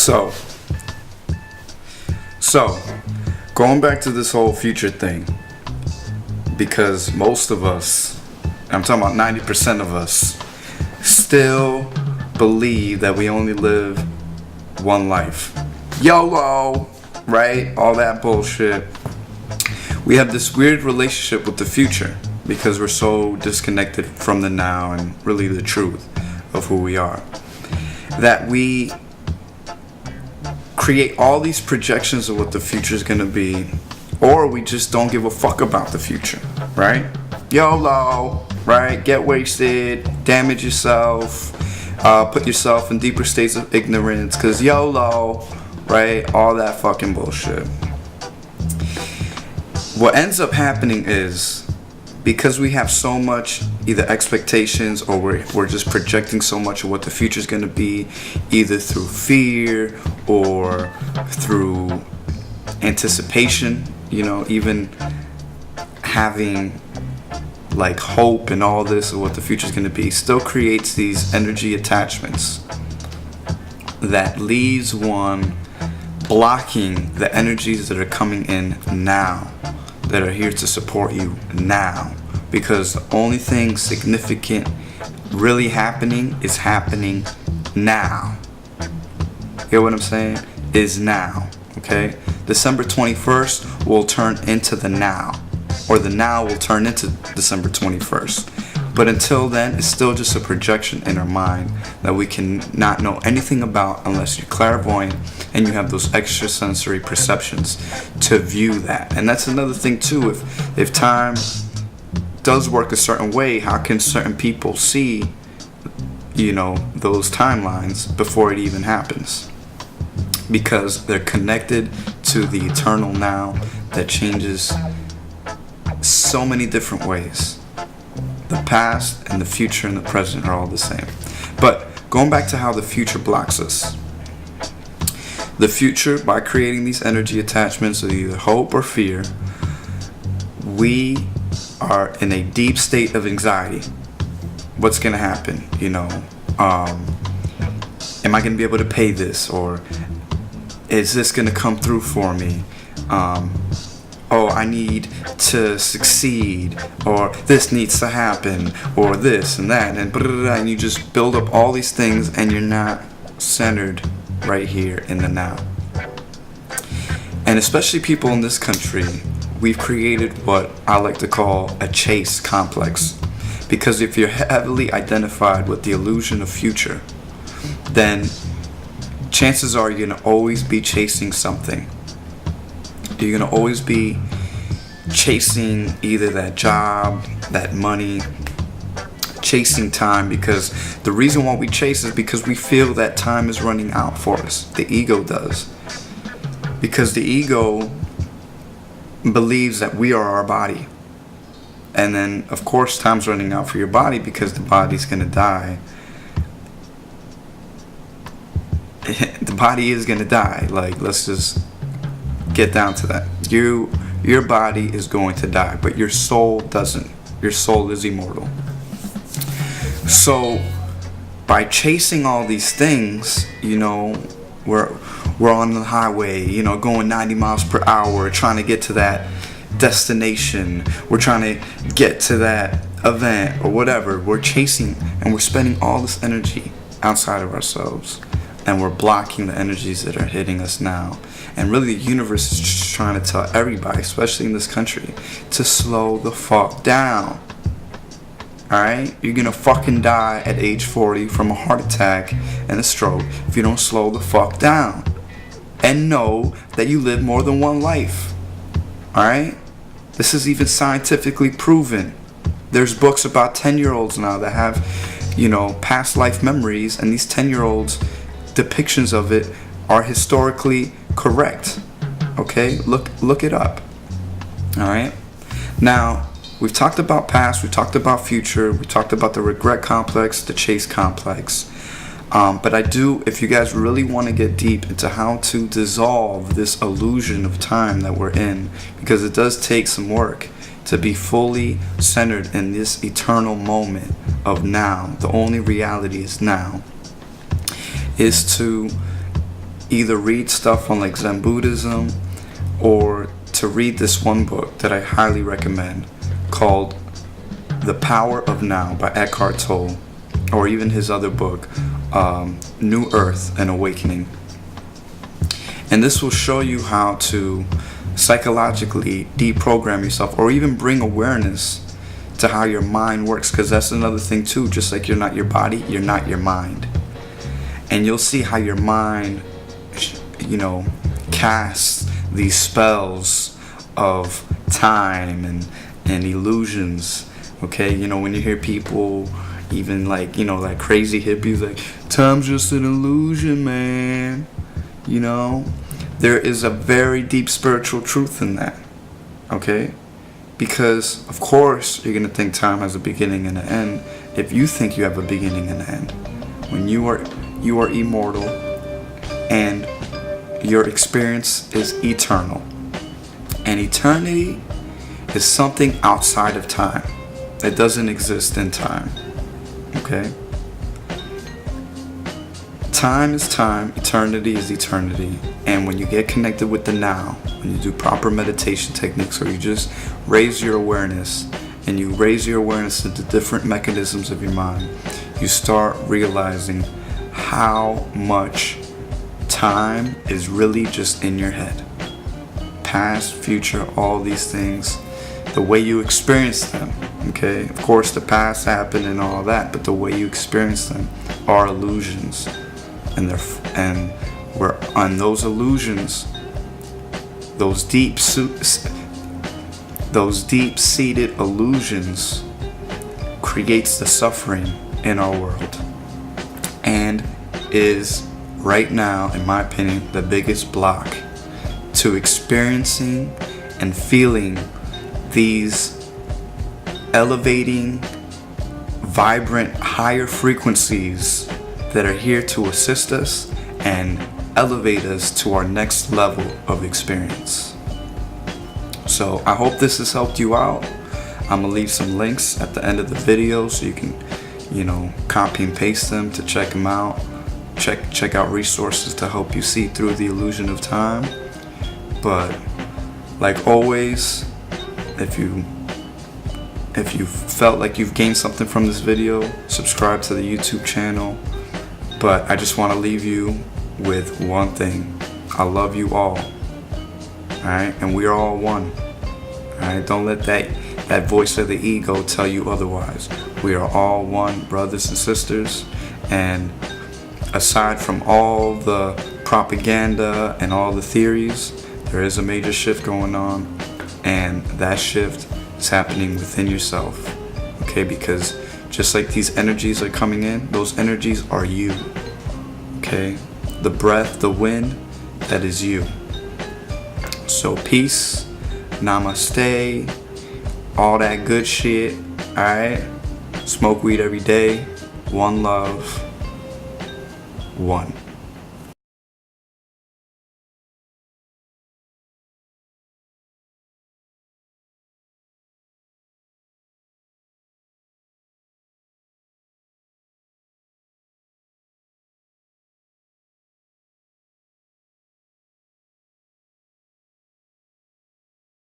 So, going back to this whole future thing, because most of us, I'm talking about 90% of us, still believe that we only live one life. YOLO, right? All that bullshit. We have this weird relationship with the future because we're so disconnected from the now and really the truth of who we are, that we create all these projections of what the future is going to be, or we just don't give a fuck about the future, right? YOLO, right? Get wasted, damage yourself, put yourself in deeper states of ignorance, because YOLO, right? All that fucking bullshit. What ends up happening is, because we have so much either expectations or we're just projecting so much of what the future is going to be, either through fear or through anticipation, even having like hope and all this of what the future is going to be, still creates these energy attachments that leaves one blocking the energies that are coming in now, that are here to support you now, because the only thing significant really happening is happening now. Hear what I'm saying? Is now. Okay? December 21st will turn into the now, or the now will turn into December 21st. But until then, it's still just a projection in our mind that we can not know anything about unless you're clairvoyant and you have those extrasensory perceptions to view that. And that's another thing too. If time does work a certain way, how can certain people see, those timelines before it even happens? Because they're connected to the eternal now that changes so many different ways. The past and the future and the present are all the same. But going back to how the future blocks us. The future, by creating these energy attachments of either hope or fear, we are in a deep state of anxiety. What's going to happen? Am I going to be able to pay this? Or is this going to come through for me? I need to succeed, or this needs to happen, or this and that, and you just build up all these things and you're not centered right here in the now. And especially people in this country, we've created what I like to call a chase complex. Because if you're heavily identified with the illusion of future, then chances are you're going to always be chasing something. You're going to always be chasing either that job, that money, chasing time, because the reason why we chase is because we feel that time is running out for us. The ego does. Because the ego believes that we are our body. And then, of course, time's running out for your body because the body's going to die. The body is going to die. Let's just get down to that. Your body is going to die, but your soul doesn't. Your soul is immortal. So by chasing all these things, we're on the highway, going 90 miles per hour, trying to get to that destination. We're trying to get to that event or whatever. We're chasing and we're spending all this energy outside of ourselves, and we're blocking the energies that are hitting us now. And really the universe is just trying to tell everybody, especially in this country, to slow the fuck down. Alright? You're gonna fucking die at age 40 from a heart attack and a stroke if you don't slow the fuck down. And know that you live more than one life. Alright? This is even scientifically proven. There's books about 10-year-olds now that have, past life memories, and these 10-year-olds' depictions of it are historically correct. Okay? Look it up. Alright? Now, we've talked about past, we've talked about future, we talked about the regret complex, the chase complex. But if you guys really want to get deep into how to dissolve this illusion of time that we're in, because it does take some work to be fully centered in this eternal moment of now. The only reality is now. Is to either read stuff on like Zen Buddhism, or to read this one book that I highly recommend called The Power of Now by Eckhart Tolle, or even his other book, New Earth and Awakening. And this will show you how to psychologically deprogram yourself, or even bring awareness to how your mind works, because that's another thing too. Just like you're not your body, you're not your mind. And you'll see how your mind, casts these spells of time and illusions. Okay, when you hear people, even like crazy hippies, like, time's just an illusion, man. There is a very deep spiritual truth in that. Okay? Because, of course, you're going to think time has a beginning and an end if you think you have a beginning and an end. When you are immortal, and your experience is eternal. And eternity is something outside of time. It doesn't exist in time. Okay? Time is time, eternity is eternity. And when you get connected with the now, when you do proper meditation techniques, or you just raise your awareness, and you raise your awareness to the different mechanisms of your mind, you start realizing how much time is really just in your head. Past, future, all these things, the way you experience them. Okay, of course the past happened and all that, but the way you experience them are illusions. And we're on those illusions, those deep-seated illusions creates the suffering in our world, and is right now, in my opinion, the biggest block to experiencing and feeling these elevating, vibrant, higher frequencies that are here to assist us and elevate us to our next level of experience. So I hope this has helped you out. I'm gonna leave some links at the end of the video so you can, copy and paste them to check them out. Check out resources to help you see through the illusion of time. But like always, if you felt like you've gained something from this video, subscribe to the YouTube channel. But I just want to leave you with one thing. I love you all. Alright? And we're all one. Alright? Don't let that voice of the ego tell you otherwise. We are all one, brothers and sisters. And aside from all the propaganda and all the theories, there is a major shift going on. And that shift is happening within yourself. Okay? Because just like these energies are coming in, those energies are you. Okay? The breath, the wind, that is you. So peace, namaste, all that good shit. Alright? Smoke weed every day. One love. One.